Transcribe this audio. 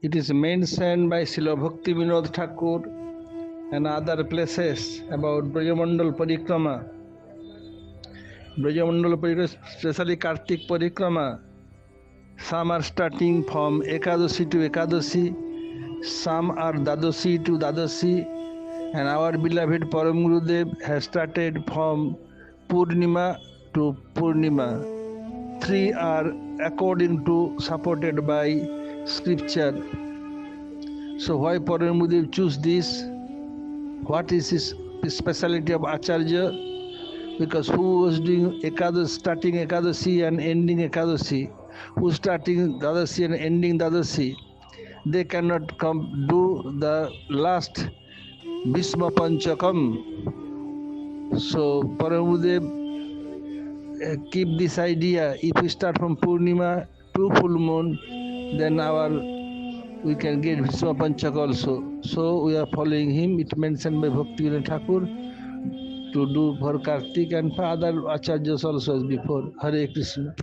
it is mentioned by Srila Bhakti Vinod Thakur and other places about Brajamandal Parikrama. Brajamandal Parikrama, especially Kartik Parikrama. Some are starting from Ekadashi to Ekadashi, some are Dadoshi to Dadoshi, and our beloved Param Gurudev has started from Purnima to Purnima. 3 are according to supported by scripture. So why Param Gurudev choose this? What is his speciality of Acharya? Because who was doing Ekadashi, starting Ekadashi and ending Ekadashi, who starting Dadashi and ending Dadashi, they cannot come do the last Bhisma Panchakam. So Param Gurudev keep this idea. If we start from Purnima to full moon, then we can get Bhisma Panchak also. So we are following him. It mentioned by Bhakti Vinod Thakur to do for Kartik and for other acharyas also as before. Hare Krishna.